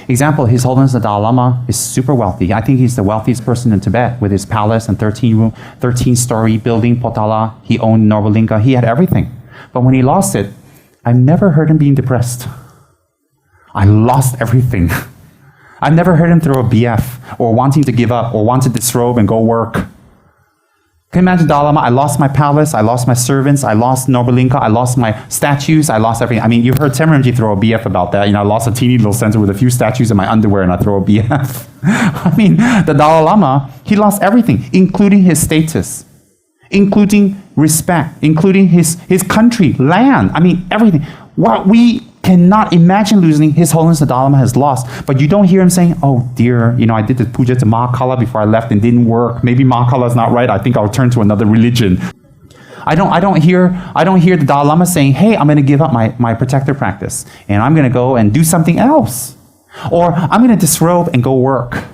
Example, His Holiness the Dalai Lama is super wealthy. I think he's the wealthiest person in Tibet with his palace and 13-story building, Potala. He owned Norbalinga. He had everything. But when he lost it, I've never heard him being depressed. I lost everything. I've never heard him throw a BF or wanting to give up or want to disrobe and go work. Can you imagine Dalai Lama? I lost my palace, I lost my servants, I lost Norbalinka, I lost my statues, I lost everything. I mean, you've heard Tsem Rinpoche throw a BF about that. I lost a teeny little center with a few statues in my underwear and I throw a BF. I mean, the Dalai Lama, he lost everything, including his status, including respect, including his country, land. I mean, everything. What we cannot imagine losing, His Holiness the Dalai Lama has lost. But you don't hear him saying, oh dear, I did the puja to Mahakala before I left and didn't work. Maybe Mahakala is not right. I think I'll turn to another religion. I don't hear the Dalai Lama saying, hey, I'm going to give up my protector practice and I'm going to go and do something else. Or I'm going to disrobe and go work.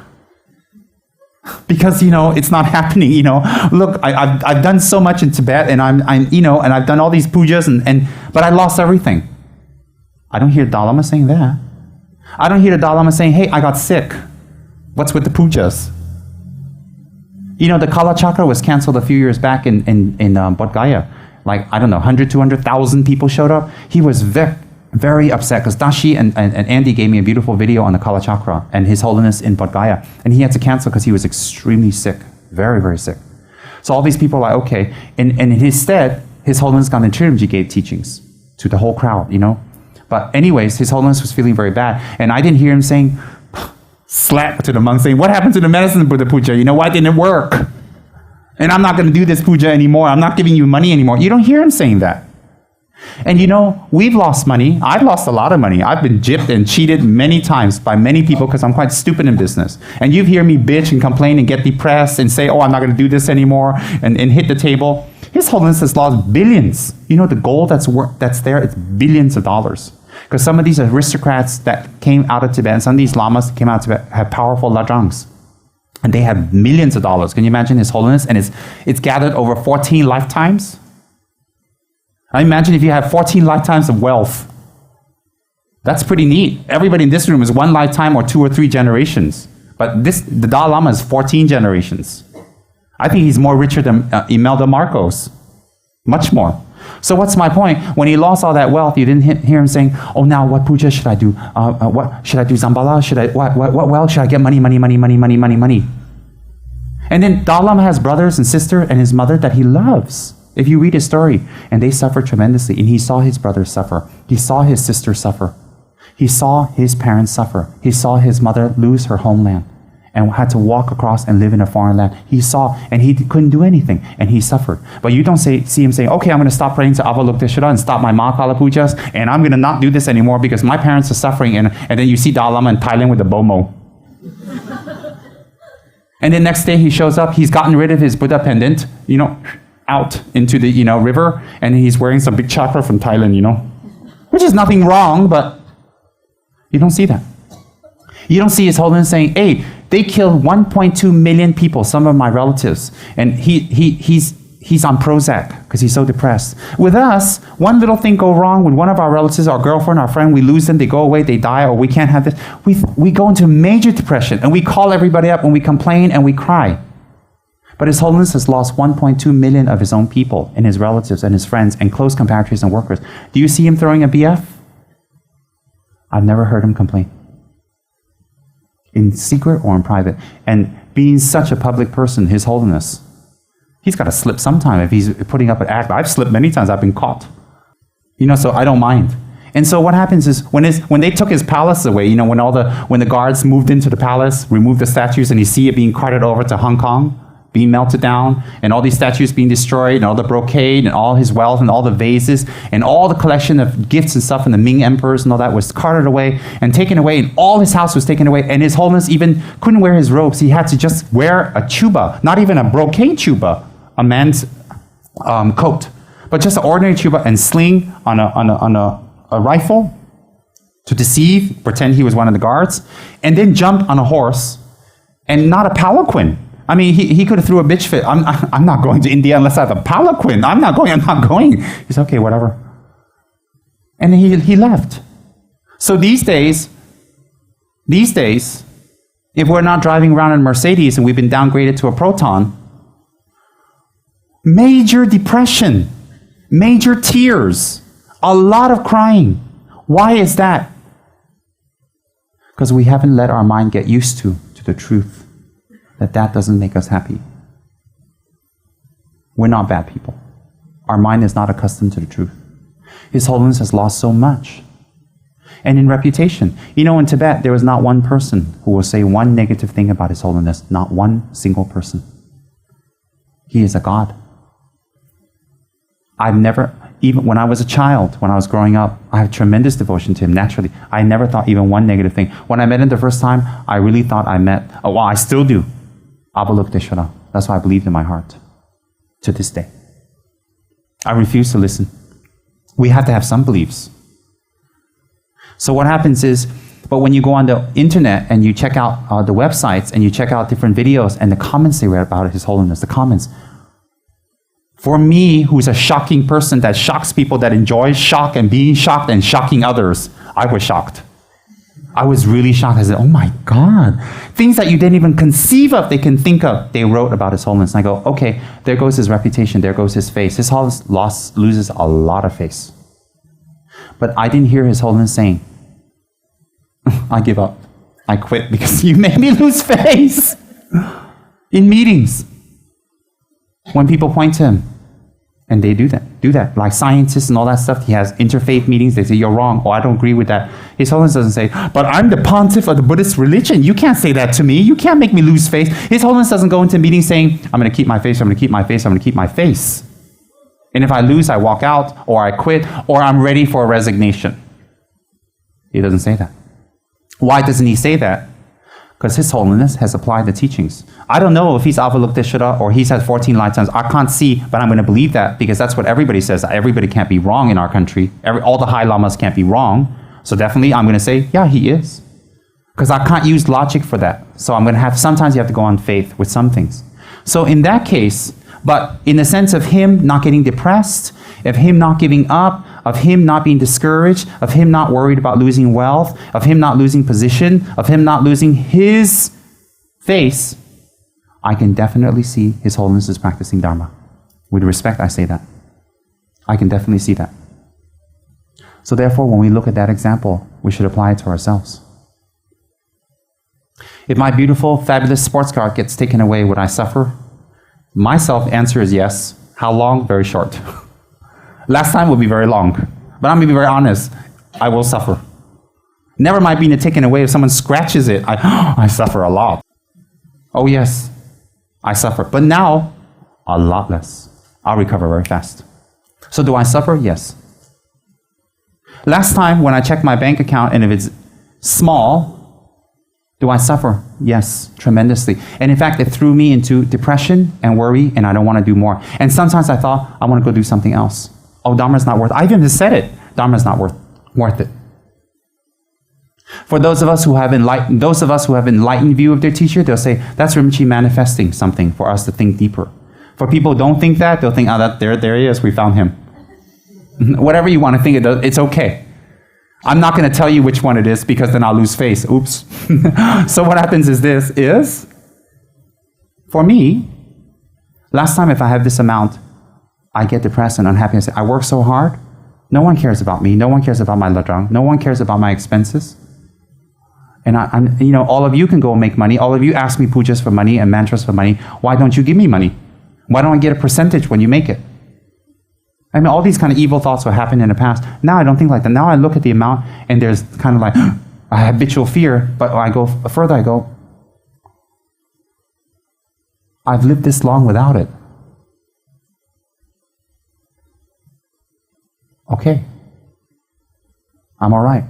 Because, it's not happening, Look, I've done so much in Tibet and and I've done all these pujas but I lost everything. I don't hear the Dalai Lama saying that. I don't hear the Dalai Lama saying, hey, I got sick. What's with the pujas? The Kala Chakra was canceled a few years back in Bodh Gaya. 100, 200,000 people showed up. He was very upset because Dashi and Andy gave me a beautiful video on the Kala Chakra and His Holiness in Bodh Gaya. And he had to cancel because he was extremely sick. Very, very sick. So all these people are like, okay. And in his stead, His Holiness Ganden Rinpoche gave teachings to the whole crowd, But anyways, His Holiness was feeling very bad. And I didn't hear him saying, slap to the monk saying, what happened to the medicine Buddha puja? Why didn't it work? And I'm not going to do this puja anymore. I'm not giving you money anymore. You don't hear him saying that. And we've lost money. I've lost a lot of money. I've been gypped and cheated many times by many people because I'm quite stupid in business. And you hear me bitch and complain and get depressed and say, oh, I'm not going to do this anymore and hit the table. His Holiness has lost billions. The gold that's there, it's billions of dollars. Because some of these aristocrats that came out of Tibet, and some of these lamas that came out of Tibet have powerful lajangs. And they have millions of dollars. Can you imagine His Holiness? And it's gathered over 14 lifetimes. I imagine if you have 14 lifetimes of wealth. That's pretty neat. Everybody in this room is one lifetime or 2 or 3 generations. But the Dalai Lama is 14 generations. I think he's more richer than Imelda Marcos. Much more. So what's my point? When he lost all that wealth, you didn't hear him saying, oh, now what puja should I do? What should I do? Zambala? What well should I get? Money. And then Dalai Lama has brothers and sister and his mother that he loves. If you read his story, and they suffer tremendously, and he saw his brothers suffer. He saw his sister suffer. He saw his parents suffer. He saw his mother lose her homeland and had to walk across and live in a foreign land. He saw, and he couldn't do anything, and he suffered. But you don't see him saying, okay, I'm going to stop praying to Avalokiteshvara and stop my Mahakala pujas, and I'm going to not do this anymore because my parents are suffering, and then you see Dalai Lama in Thailand with the bomo. And then next day he shows up, he's gotten rid of his Buddha pendant, out into the, river, and he's wearing some big chakra from Thailand, which is nothing wrong, but you don't see that. You don't see His Holiness saying, hey, they killed 1.2 million people, some of my relatives, and he's on Prozac because he's so depressed. With us, one little thing go wrong with one of our relatives, our girlfriend, our friend, we lose them, they go away, they die, or we can't have this. We go into major depression, and we call everybody up, and we complain, and we cry. But His Holiness has lost 1.2 million of his own people, and his relatives, and his friends, and close compatriots and workers. Do you see him throwing a BF? I've never heard him complain. In secret or in private. And being such a public person, His Holiness, he's got to slip sometime if he's putting up an act. I've slipped many times. I've been caught. So I don't mind. And so what happens is when they took his palace away, when the guards moved into the palace, removed the statues, and you see it being carted over to Hong Kong, being melted down, and all these statues being destroyed, and all the brocade, and all his wealth, and all the vases, and all the collection of gifts and stuff, and the Ming emperors and all that was carted away and taken away, and all his house was taken away, and His Holiness even couldn't wear his robes. He had to just wear a chuba, not even a brocade chuba, a man's coat, but just an ordinary chuba and sling on a rifle to deceive, pretend he was one of the guards, and then jump on a horse, and not a palanquin. I mean, he could have threw a bitch fit. I'm not going to India unless I have a palanquin. I'm not going. He said, okay, whatever. And he left. So these days, These days, if we're not driving around in Mercedes and we've been downgraded to a Proton, major depression, major tears, a lot of crying. Why is that? Because we haven't let our mind get used to the truth that doesn't make us happy. We're not bad people. Our mind is not accustomed to the truth. His Holiness has lost so much. And in reputation, in Tibet, there was not one person who will say one negative thing about His Holiness, not one single person. He is a God. I've never, even when I was a child, when I was growing up, I had tremendous devotion to him, naturally. I never thought even one negative thing. When I met him the first time, I really thought I met, I still do, Avalokiteshvara. That's why I believed in my heart, to this day. I refuse to listen. We have to have some beliefs. So what happens is, but when you go on the internet and you check out the websites and you check out different videos and the comments they read about His Holiness, the comments, for me, who's a shocking person that shocks people, that enjoys shock and being shocked and shocking others, I was shocked. I was really shocked. I said, oh my God. Things that you didn't even conceive of, they can think of, they wrote about His Holiness. And I go, okay, there goes his reputation, there goes his face. His Holiness loses a lot of face. But I didn't hear His Holiness saying, I give up. I quit because you made me lose face. In meetings, when people point to him, and they do that. Like scientists and all that stuff, he has interfaith meetings, they say, you're wrong, or I don't agree with that. His Holiness doesn't say, but I'm the pontiff of the Buddhist religion. You can't say that to me. You can't make me lose face. His Holiness doesn't go into meetings saying, I'm going to keep my face, I'm going to keep my face, I'm going to keep my face. And if I lose, I walk out, or I quit, or I'm ready for a resignation. He doesn't say that. Why doesn't he say that? Because His Holiness has applied the teachings. I don't know if he's Avalokiteshvara or he's had 14 lifetimes. I can't see, but I'm going to believe that because that's what everybody says. Everybody can't be wrong in our country. All the high lamas can't be wrong. So definitely I'm going to say, yeah, he is. Because I can't use logic for that. So I'm going to have, sometimes you have to go on faith with some things. So in that case, but in the sense of him not getting depressed, of him not giving up, of him not being discouraged, of him not worried about losing wealth, of him not losing position, of him not losing his face, I can definitely see His Holiness is practicing Dharma. With respect, I say that. I can definitely see that. So therefore, when we look at that example, we should apply it to ourselves. If my beautiful, fabulous sports car gets taken away, would I suffer? My answer is yes. How long? Very short. Last time will be very long. But I'm going to be very honest. I will suffer. Never mind being taken away. If someone scratches it, I suffer a lot. Oh yes, I suffer. But now, a lot less. I'll recover very fast. So do I suffer? Yes. Last time when I checked my bank account and if it's small, do I suffer? Yes, tremendously. And in fact, it threw me into depression and worry, and I don't want to do more. And sometimes I thought, I want to go do something else. Oh, Dharma's not worth it. I even said it. Dharma's not worth it. For those of us who have enlightened view of their teacher, they'll say, that's Rinpoche manifesting something for us to think deeper. For people who don't think that, they'll think, there he is, we found him. Whatever you want to think, it's okay. I'm not going to tell you which one it is because then I'll lose face. Oops. So what happens is, for me, last time if I have this amount, I get depressed and unhappy. I say, I work so hard. No one cares about me. No one cares about my ladrang. No one cares about my expenses. And all of you can go and make money. All of you ask me pujas for money and mantras for money. Why don't you give me money? Why don't I get a percentage when you make it? I mean, all these kind of evil thoughts will happen in the past. Now I don't think like that. Now I look at the amount and there's kind of like a habitual fear. But when I go further, I go, I've lived this long without it. Okay. I'm all right.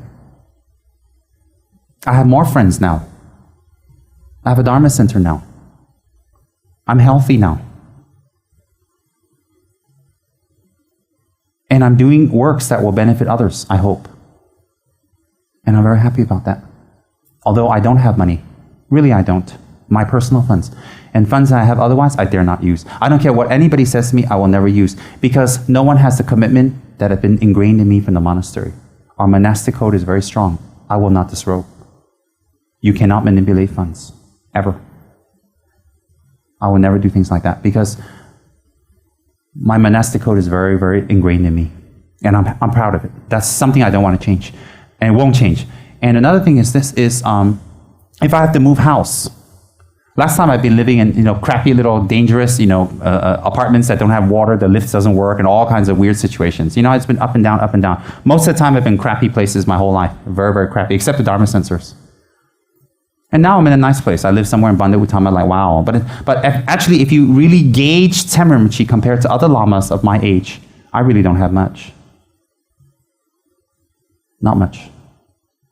I have more friends now. I have a Dharma center now. I'm healthy now. And I'm doing works that will benefit others, I hope. And I'm very happy about that. Although I don't have money. Really, I don't. My personal funds. And funds that I have otherwise, I dare not use. I don't care what anybody says to me, I will never use. Because no one has the commitment that have been ingrained in me from the monastery. Our monastic code is very strong. I will not disrobe. You cannot manipulate funds, ever. I will never do things like that because my monastic code is very, very ingrained in me. And I'm proud of it. That's something I don't want to change. And it won't change. And another thing is this is, if I have to move house, last time I've been living in, crappy little dangerous, apartments that don't have water, the lift doesn't work, and all kinds of weird situations. It's been up and down, up and down. Most of the time I've been crappy places my whole life. Very, very crappy, except the Dharma sensors. And now I'm in a nice place. I live somewhere in Bandar Utama, like, wow. But actually, if you really gauge Tsem Rinpoche compared to other lamas of my age, I really don't have much. Not much.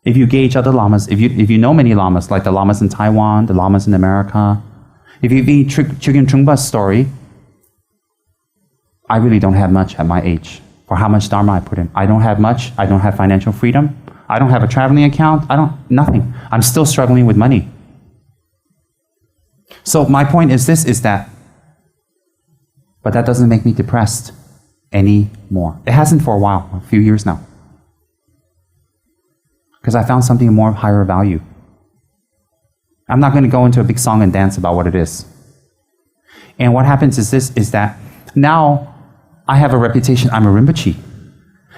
If you gauge other lamas, if you know many lamas, like the lamas in Taiwan, the lamas in America, if you read Chögyam Trungpa's story, I really don't have much at my age for how much Dharma I put in. I don't have much. I don't have financial freedom. I don't have a traveling account. Nothing. I'm still struggling with money. So my point is that, but that doesn't make me depressed anymore. It hasn't for a while, a few years now. Because I found something more higher value. I'm not going to go into a big song and dance about what it is. And what happens is that now I have a reputation, I'm a Rinpoche.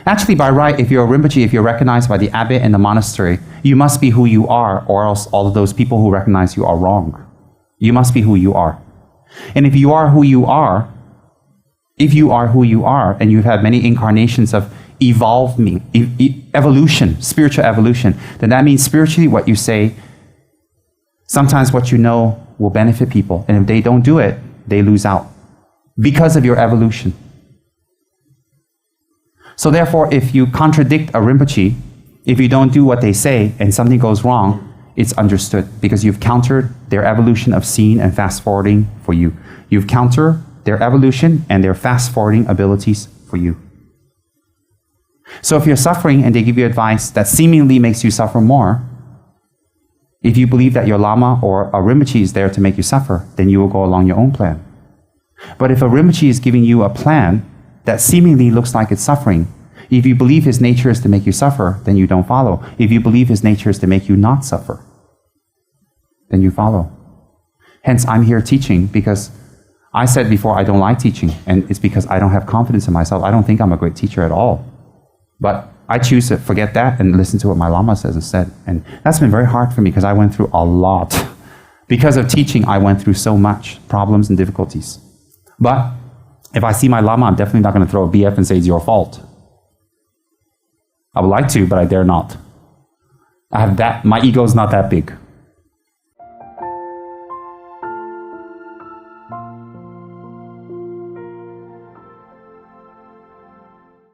Actually, by right, if you're a Rinpoche, if you're recognized by the abbot and the monastery, you must be who you are, or else all of those people who recognize you are wrong. You must be who you are. And if you are who you are, and you've had many incarnations of evolution, spiritual evolution, then that means spiritually what you say, sometimes what you know will benefit people. And if they don't do it, they lose out because of your evolution. So therefore, if you contradict a Rinpoche, if you don't do what they say and something goes wrong, it's understood because you've countered their evolution of seeing and fast-forwarding for you. You've countered their evolution and their fast-forwarding abilities for you. So if you're suffering and they give you advice that seemingly makes you suffer more, if you believe that your Lama or a Rinpoche is there to make you suffer, then you will go along your own plan. But if a Rinpoche is giving you a plan that seemingly looks like it's suffering, if you believe his nature is to make you suffer, then you don't follow. If you believe his nature is to make you not suffer, then you follow. Hence, I'm here teaching because I said before I don't like teaching, and it's because I don't have confidence in myself. I don't think I'm a great teacher at all. But I choose to forget that and listen to what my Lama says instead. And that's been very hard for me because I went through a lot. Because of teaching, I went through so much problems and difficulties. But if I see my Lama, I'm definitely not going to throw a BF and say it's your fault. I would like to, but I dare not. I have that. My ego is not that big.